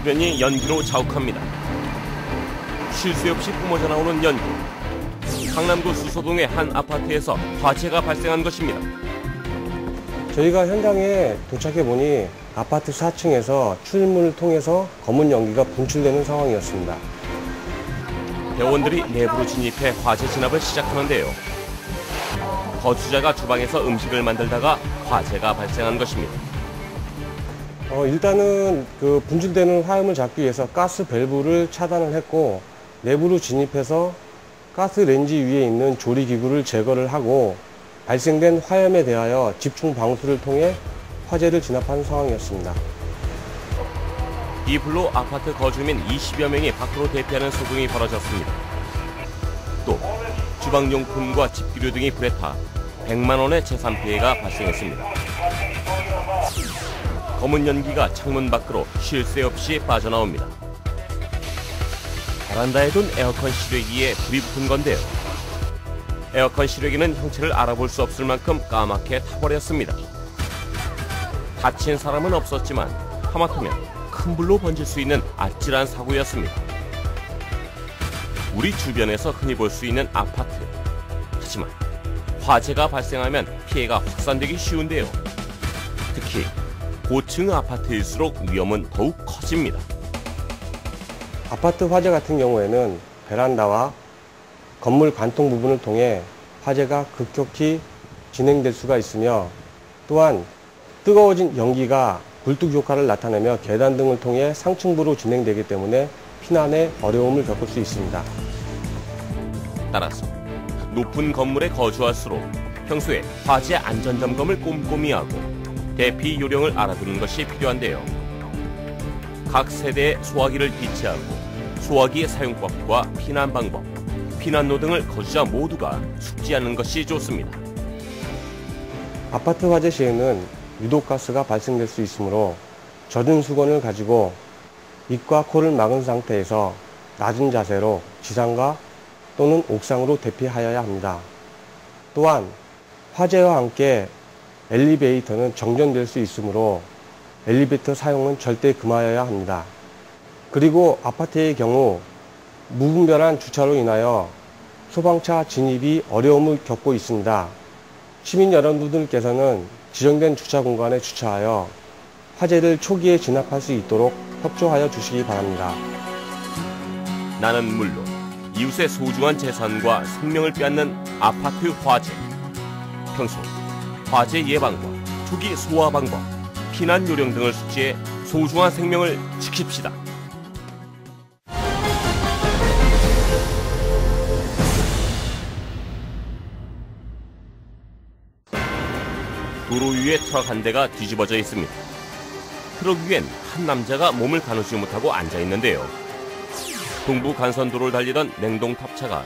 주변이 연기로 자욱합니다. 쉴 새 없이 뿜어져 나오는 연기. 강남구 수서동의 한 아파트에서 화재가 발생한 것입니다. 저희가 현장에 도착해보니 아파트 4층에서 출입문을 통해서 검은 연기가 분출되는 상황이었습니다. 대원들이 내부로 진입해 화재 진압을 시작하는데요. 거주자가 주방에서 음식을 만들다가 화재가 발생한 것입니다. 일단은 그 분출되는 화염을 잡기 위해서 가스 밸브를 차단을 했고, 내부로 진입해서 가스 렌지 위에 있는 조리기구를 제거를 하고 발생된 화염에 대하여 집중 방수를 통해 화재를 진압한 상황이었습니다. 이 불로 아파트 거주민 20여 명이 밖으로 대피하는 소동이 벌어졌습니다. 또 주방용품과 집기류 등이 불에 타 100만 원의 재산 피해가 발생했습니다. 검은 연기가 창문 밖으로 쉴 새 없이 빠져나옵니다. 베란다에 둔 에어컨 실외기에 불이 붙은 건데요. 에어컨 실외기는 형체를 알아볼 수 없을 만큼 까맣게 타버렸습니다. 다친 사람은 없었지만 하마터면 큰 불로 번질 수 있는 아찔한 사고였습니다. 우리 주변에서 흔히 볼 수 있는 아파트. 하지만 화재가 발생하면 피해가 확산되기 쉬운데요. 특히 고층 아파트일수록 위험은 더욱 커집니다. 아파트 화재 같은 경우에는 베란다와 건물 관통 부분을 통해 화재가 급격히 진행될 수가 있으며, 또한 뜨거워진 연기가 굴뚝 효과를 나타내며 계단 등을 통해 상층부로 진행되기 때문에 피난에 어려움을 겪을 수 있습니다. 따라서 높은 건물에 거주할수록 평소에 화재 안전점검을 꼼꼼히 하고 대피 요령을 알아두는 것이 필요한데요. 각 세대의 소화기를 비치하고 소화기 사용법과 피난 방법, 피난로 등을 거주자 모두가 숙지하는 것이 좋습니다. 아파트 화재 시에는 유독가스가 발생될 수 있으므로 젖은 수건을 가지고 입과 코를 막은 상태에서 낮은 자세로 지상가 또는 옥상으로 대피하여야 합니다. 또한 화재와 함께 엘리베이터는 정전될 수 있으므로 엘리베이터 사용은 절대 금하여야 합니다. 그리고 아파트의 경우 무분별한 주차로 인하여 소방차 진입이 어려움을 겪고 있습니다. 시민 여러분들께서는 지정된 주차 공간에 주차하여 화재를 초기에 진압할 수 있도록 협조하여 주시기 바랍니다. 나는 물론 이웃의 소중한 재산과 생명을 빼앗는 아파트 화재. 평소 화재 예방과 초기 소화 방법, 피난 요령 등을 숙지해 소중한 생명을 지킵시다. 도로 위에 트럭 한 대가 뒤집어져 있습니다. 트럭 위엔 한 남자가 몸을 가누지 못하고 앉아 있는데요. 동부 간선도로를 달리던 냉동탑차가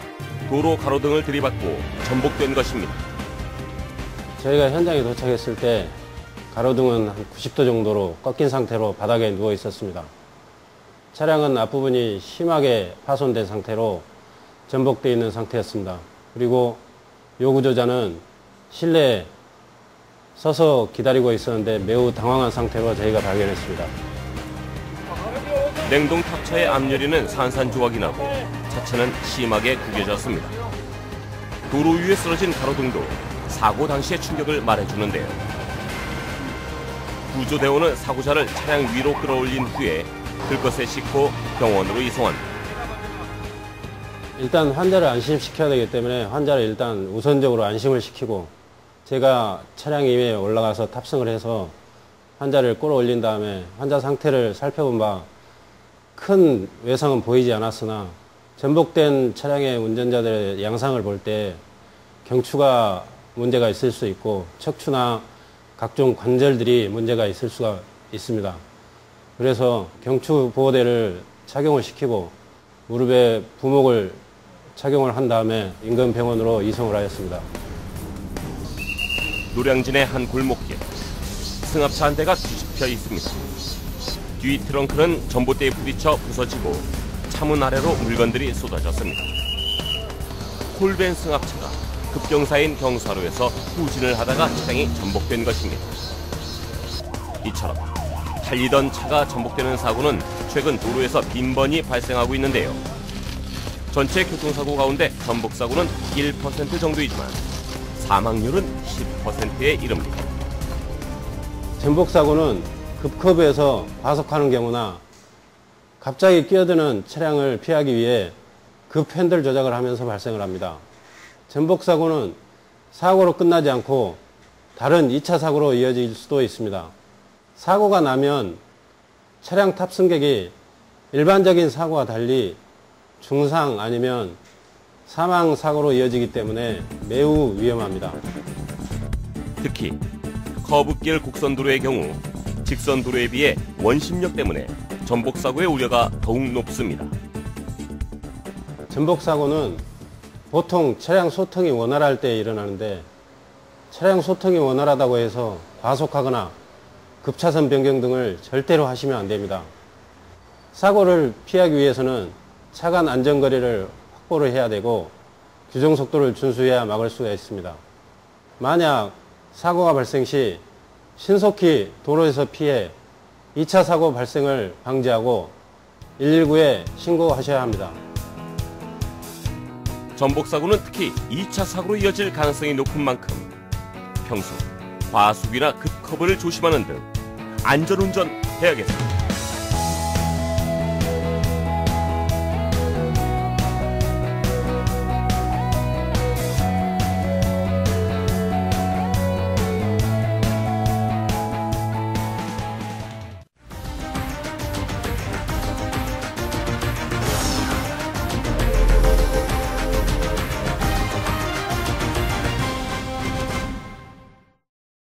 도로 가로등을 들이받고 전복된 것입니다. 저희가 현장에 도착했을 때 가로등은 한 90도 정도로 꺾인 상태로 바닥에 누워 있었습니다. 차량은 앞부분이 심하게 파손된 상태로 전복되어 있는 상태였습니다. 그리고 요구조자는 실내에 서서 기다리고 있었는데 매우 당황한 상태로 저희가 발견했습니다. 냉동탑차의 앞유리는 산산조각이 나고 차체는 심하게 구겨졌습니다. 도로 위에 쓰러진 가로등도 사고 당시의 충격을 말해주는데요. 구조대원은 사고자를 차량 위로 끌어올린 후에 들것에 싣고 병원으로 이송합니다. 일단 환자를 안심시켜야 되기 때문에 환자를 일단 우선적으로 안심을 시키고, 제가 차량 위에 올라가서 탑승을 해서 환자를 끌어올린 다음에 환자 상태를 살펴본 바 큰 외상은 보이지 않았으나 전복된 차량의 운전자들의 양상을 볼 때 경추가 문제가 있을 수 있고 척추나 각종 관절들이 문제가 있을 수가 있습니다. 그래서 경추 보호대를 착용을 시키고 무릎에 부목을 착용을 한 다음에 인근 병원으로 이송을 하였습니다. 노량진의 한 골목길, 승합차 한 대가 뒤집혀 있습니다. 뒤 트렁크는 전봇대에 부딪혀 부서지고 차문 아래로 물건들이 쏟아졌습니다. 홀벤 승합차가 급경사인 경사로에서 후진을 하다가 차량이 전복된 것입니다. 이처럼 달리던 차가 전복되는 사고는 최근 도로에서 빈번히 발생하고 있는데요. 전체 교통사고 가운데 전복사고는 1% 정도이지만 사망률은 10%에 이릅니다. 전복사고는 급커브에서 과속하는 경우나 갑자기 끼어드는 차량을 피하기 위해 급 핸들 조작을 하면서 발생을 합니다. 전복사고는 사고로 끝나지 않고 다른 2차 사고로 이어질 수도 있습니다. 사고가 나면 차량 탑승객이 일반적인 사고와 달리 중상 아니면 사망 사고로 이어지기 때문에 매우 위험합니다. 특히 커브길 곡선도로의 경우 직선도로에 비해 원심력 때문에 전복사고의 우려가 더욱 높습니다. 전복사고는 보통 차량 소통이 원활할 때 일어나는데 차량 소통이 원활하다고 해서 과속하거나 급차선 변경 등을 절대로 하시면 안 됩니다. 사고를 피하기 위해서는 차간 안전거리를 확보를 해야 되고 규정속도를 준수해야 막을 수가 있습니다. 만약 사고가 발생 시 신속히 도로에서 피해 2차 사고 발생을 방지하고 119에 신고하셔야 합니다. 전복사고는 특히 2차 사고로 이어질 가능성이 높은 만큼 평소 과속이나 급커브를 조심하는 등 안전운전 해야겠습니다.